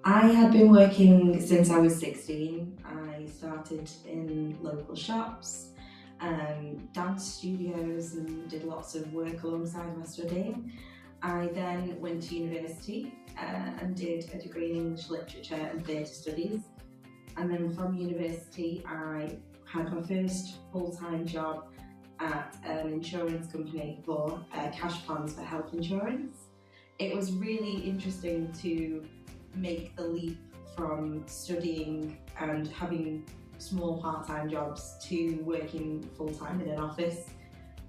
I had been working since I was 16. I started in local shops, dance studios, and did lots of work alongside my studying. I then went to university and did a degree in English literature and theatre studies. And then from university, I had my first full-time job at an insurance company for cash plans for health insurance. It was really interesting to make the leap from studying and having small part-time jobs to working full-time in an office.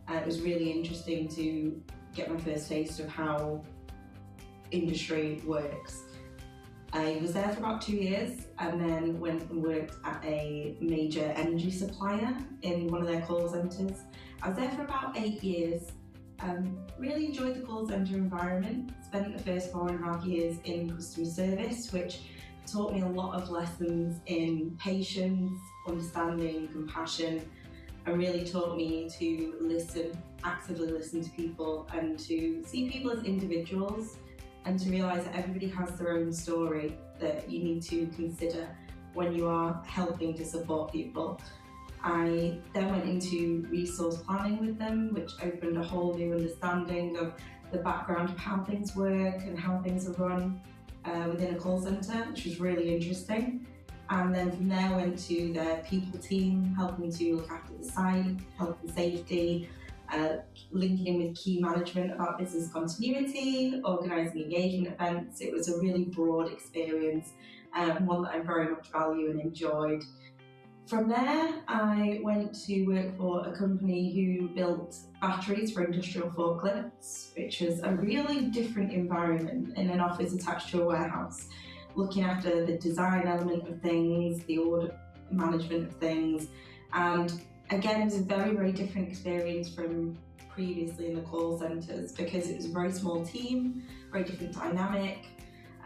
It was really interesting to get my first taste of how industry works. I was there for about 2 years and then went and worked at a major energy supplier in one of their call centres. I was there for about 8 years. Really enjoyed the call centre environment. Spent the first 4.5 years in customer service, which taught me a lot of lessons in patience, understanding, compassion, and really taught me to listen, actively listen to people and to see people as individuals and to realise that everybody has their own story that you need to consider when you are helping to support people. I then went into resource planning with them, which opened a whole new understanding of the background of how things work and how things are run within a call centre, which was really interesting. And then from there I went to their people team, helping to look after the site, health and safety, linking in with key management about business continuity, organising engagement events. It was a really broad experience, one that I very much value and enjoyed. From there, I went to work for a company who built batteries for industrial forklifts, which was a really different environment in an office attached to a warehouse, looking after the design element of things, the order management of things, and again, it was a very, very different experience from previously in the call centres because it was a very small team, very different dynamic,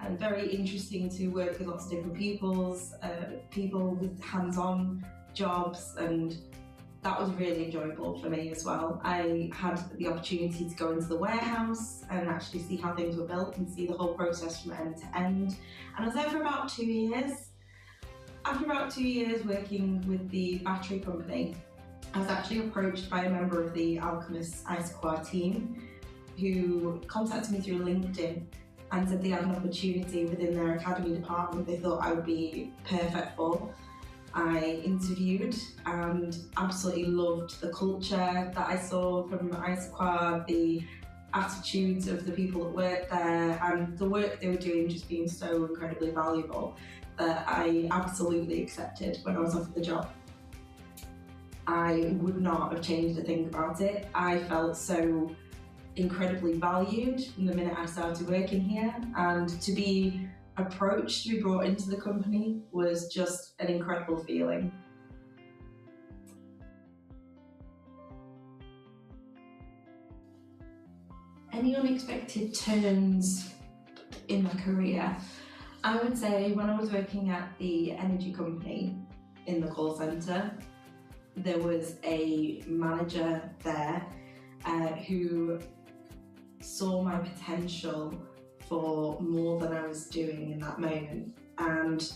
and very interesting to work with lots of different people with hands-on jobs, and that was really enjoyable for me as well. I had the opportunity to go into the warehouse and actually see how things were built and see the whole process from end to end. And I was there for about 2 years. After about 2 years working with the battery company, I was actually approached by a member of the Alchemist ISOQAR team who contacted me through LinkedIn and said they had an opportunity within their academy department they thought I would be perfect for. I interviewed and absolutely loved the culture that I saw from ISOQAR, the attitudes of the people that worked there, and the work they were doing just being so incredibly valuable that I absolutely accepted when I was offered the job. I would not have changed a thing about it. I felt so incredibly valued from the minute I started working here, and to be approached, to be brought into the company was just an incredible feeling. Any unexpected turns in my career? I would say when I was working at the energy company in the call centre, there was a manager there who saw my potential for more than I was doing in that moment and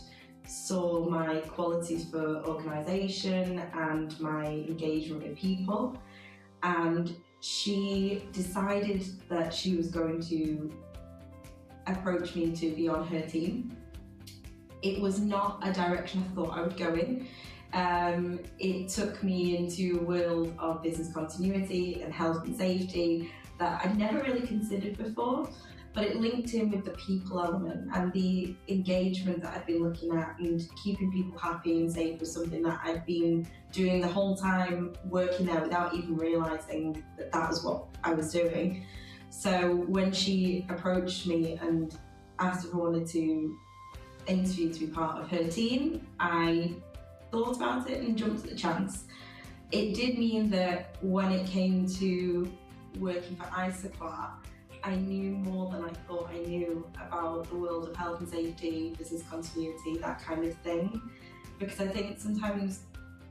saw my qualities for organisation and my engagement with people, and she decided that she was going to approach me to be on her team. It was not a direction I thought I would go in. It took me into a world of business continuity and health and safety that I'd never really considered before, but it linked in with the people element and the engagement that I'd been looking at, and keeping people happy and safe was something that I'd been doing the whole time working there without even realising that that was what I was doing. So when she approached me and asked if I wanted to interview to be part of her team, I thought about it and jumped at the chance. It did mean that when it came to working for ISOQAR, I knew more than I thought I knew about the world of health and safety, business continuity, that kind of thing. Because I think sometimes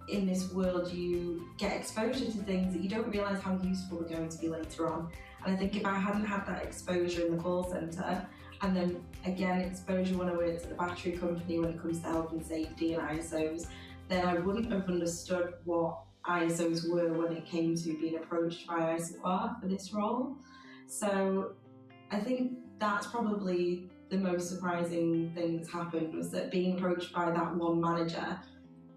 in this world you get exposure to things that you don't realise how useful they're going to be later on. And I think if I hadn't had that exposure in the call centre, And then again, exposure when I worked at the battery company when it comes to health and safety and ISOs, then I wouldn't have understood what ISOs were when it came to being approached by ISOQAR for this role. So I think that's probably the most surprising thing that's happened, was that being approached by that one manager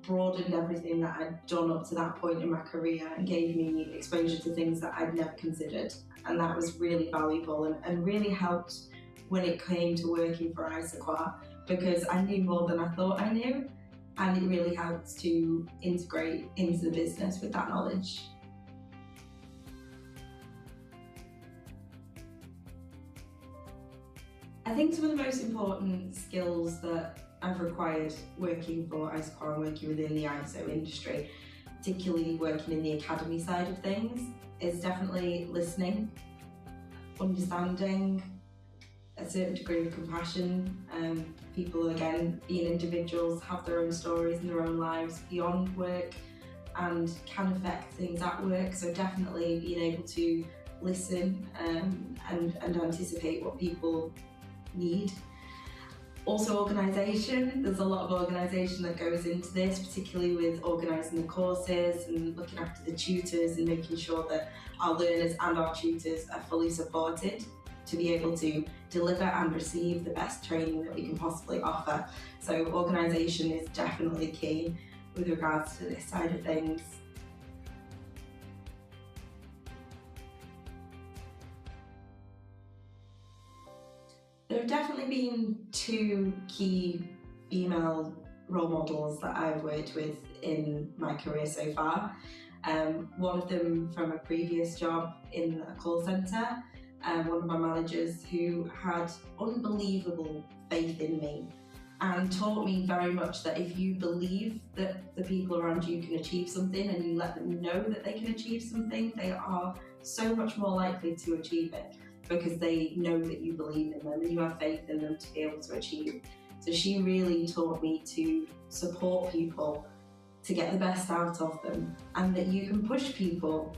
broadened everything that I'd done up to that point in my career and gave me exposure to things that I'd never considered. And that was really valuable and really helped when it came to working for ISOQAR, because I knew more than I thought I knew, and it really helps to integrate into the business with that knowledge. I think some of the most important skills that I've required working for ISOQAR and working within the ISO industry, particularly working in the academy side of things, is definitely listening, understanding, a certain degree of compassion. People, again, being individuals, have their own stories and their own lives beyond work and can affect things at work. So definitely being able to listen and anticipate what people need. Also organisation, there's a lot of organisation that goes into this, particularly with organising the courses and looking after the tutors and making sure that our learners and our tutors are fully supported to be able to deliver and receive the best training that we can possibly offer. So organisation is definitely key with regards to this side of things. There have definitely been two key female role models that I've worked with in my career so far. One of them from a previous job in a call centre, one of my managers who had unbelievable faith in me and taught me very much that if you believe that the people around you can achieve something and you let them know that they can achieve something, they are so much more likely to achieve it, because they know that you believe in them and you have faith in them to be able to achieve. So she really taught me to support people, to get the best out of them, and that you can push people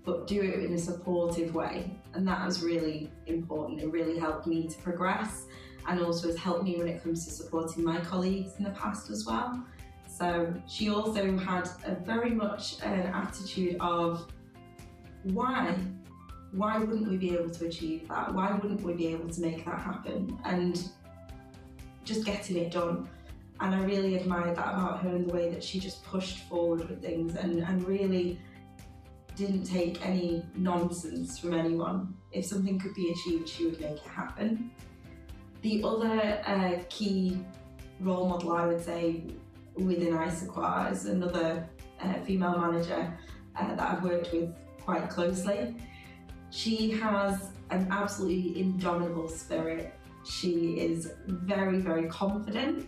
but do it in a supportive way. And that was really important. It really helped me to progress, and also has helped me when it comes to supporting my colleagues in the past as well. So she also had a very much an attitude of why wouldn't we be able to achieve that? Why wouldn't we be able to make that happen? And just getting it done. And I really admired that about her, and the way that she just pushed forward with things and really didn't take any nonsense from anyone. If something could be achieved, she would make it happen. The other key role model, I would say, within ISOQAR is another female manager that I've worked with quite closely. She has an absolutely indomitable spirit. She is very, very confident,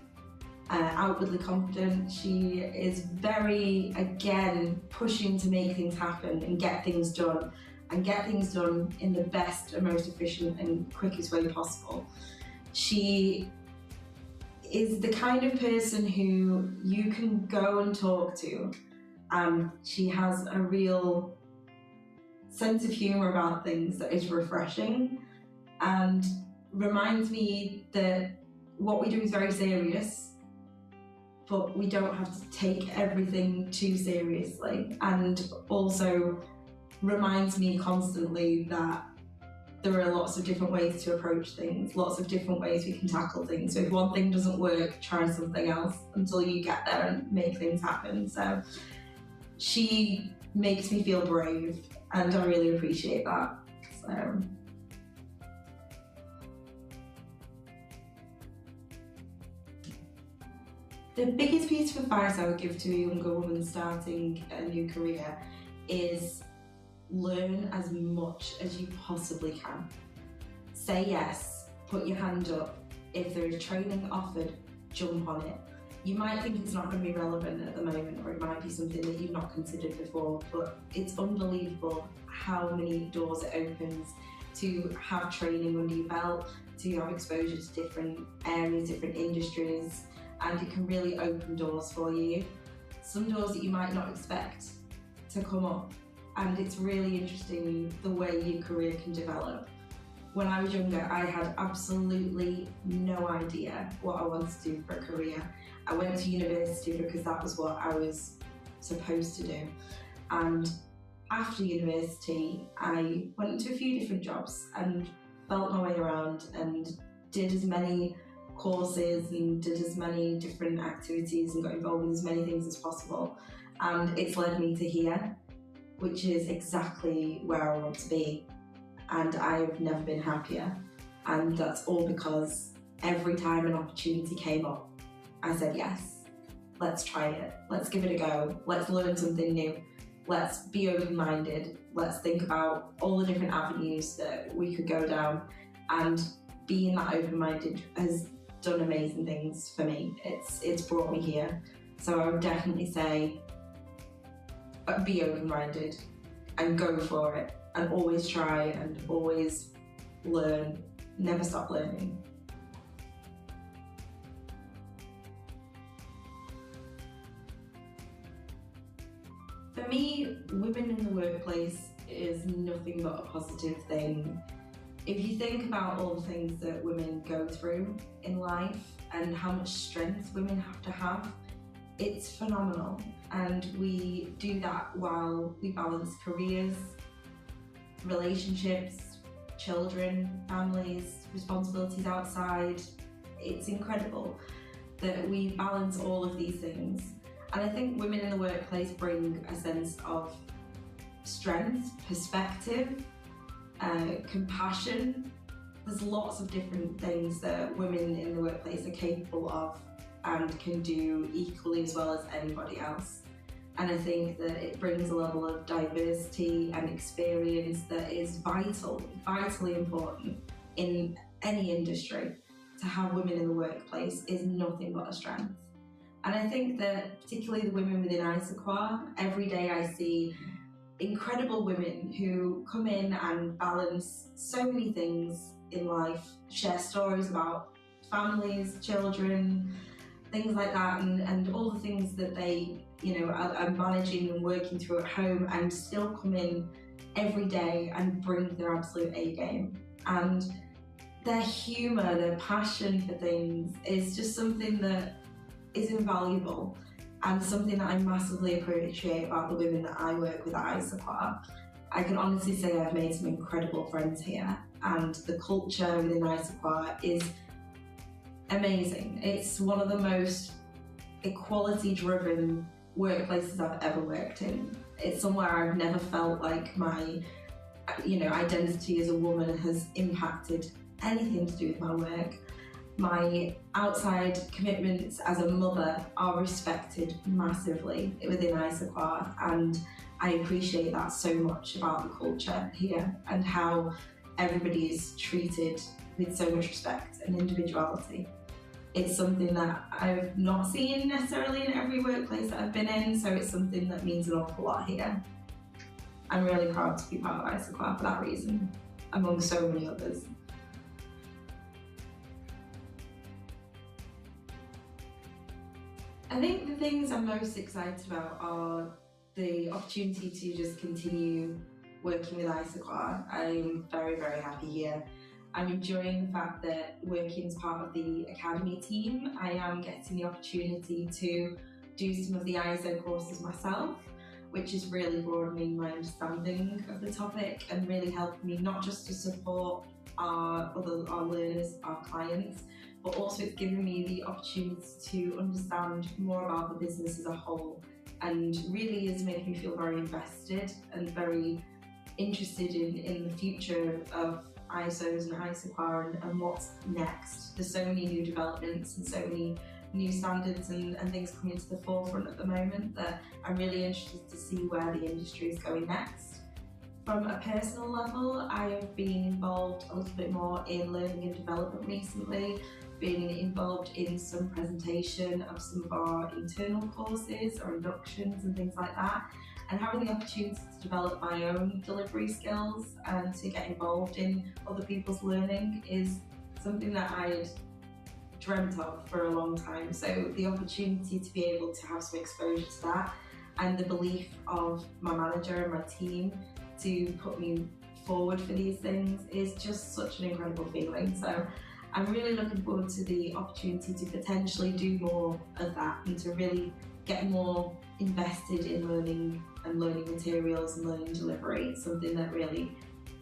outwardly confident. She is very, again, pushing to make things happen and get things done in the best and most efficient and quickest way possible. She is the kind of person who you can go and talk to, and she has a real sense of humour about things that is refreshing and reminds me that what we do is very serious, but we don't have to take everything too seriously, and also reminds me constantly that there are lots of different ways to approach things, lots of different ways we can tackle things. So if one thing doesn't work, try something else until you get there and make things happen. So she makes me feel brave, and I really appreciate that. So. The biggest piece of advice I would give to a younger woman starting a new career is learn as much as you possibly can. Say yes, put your hand up. If there is training offered, jump on it. You might think it's not going to be relevant at the moment, or it might be something that you've not considered before, but it's unbelievable how many doors it opens to have training under your belt, to have exposure to different areas, different industries, and it can really open doors for you. Some doors that you might not expect to come up, and it's really interesting the way your career can develop. When I was younger, I had absolutely no idea what I wanted to do for a career. I went to university because that was what I was supposed to do. And after university, I went into a few different jobs and felt my way around and did as many courses and did as many different activities and got involved with as many things as possible. And it's led me to here, which is exactly where I want to be. And I've never been happier. And that's all because every time an opportunity came up, I said yes. Let's try it. Let's give it a go. Let's learn something new. Let's be open-minded. Let's think about all the different avenues that we could go down. And being that open-minded has done amazing things for me. It's brought me here. So I would definitely say be open-minded and go for it. And always try and always learn, never stop learning. For me, women in the workplace is nothing but a positive thing. If you think about all the things that women go through in life and how much strength women have to have, it's phenomenal. And we do that while we balance careers, relationships, children, families, responsibilities outside. It's incredible that we balance all of these things. And I think women in the workplace bring a sense of strength, perspective, compassion. There's lots of different things that women in the workplace are capable of and can do equally as well as anybody else. And I think that it brings a level of diversity and experience that is vitally important in any industry. To have women in the workplace is nothing but a strength. And I think that particularly the women within ISOQAR, every day I see incredible women who come in and balance so many things in life, share stories about families, children, things like that, and all the things that they are managing and working through at home, and still come in every day and bring their absolute A game. And their humour, their passion for things is just something that is invaluable, and something that I massively appreciate about the women that I work with at ISOQAR. I can honestly say I've made some incredible friends here, and the culture within ISOQAR is amazing. It's one of the most equality-driven workplaces I've ever worked in. It's somewhere I've never felt like my identity as a woman has impacted anything to do with my work. My outside commitments as a mother are respected massively within ISOQAR, and I appreciate that so much about the culture here and how everybody is treated with so much respect and individuality. It's something that I've not seen necessarily in every workplace that I've been in, so it's something that means an awful lot here. I'm really proud to be part of ISOQAR for that reason, among so many others. I think the things I'm most excited about are the opportunity to just continue working with ISOQAR. I'm very, very happy here. I'm enjoying the fact that working as part of the academy team, I am getting the opportunity to do some of the ISO courses myself, which is really broadening my understanding of the topic and really helping me not just to support our learners, our clients, but also it's given me the opportunity to understand more about the business as a whole, and really is making me feel very invested and very interested in the future of ISOs and ISOQAR and what's next. There's so many new developments and so many new standards and things coming to the forefront at the moment that I'm really interested to see where the industry is going next. From a personal level, I have been involved a little bit more in learning and development recently, been involved in some presentation of some of our internal courses or inductions and things like that, and having the opportunity to develop my own delivery skills and to get involved in other people's learning is something that I'd dreamt of for a long time. So the opportunity to be able to have some exposure to that, and the belief of my manager and my team to put me forward for these things is just such an incredible feeling. So I'm really looking forward to the opportunity to potentially do more of that and to really get more invested in learning and learning materials and learning delivery. It's something that really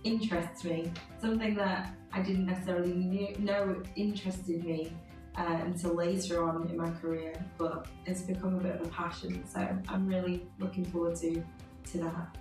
interests me, something that I didn't necessarily know interested me until later on in my career, but it's become a bit of a passion, so I'm really looking forward to that.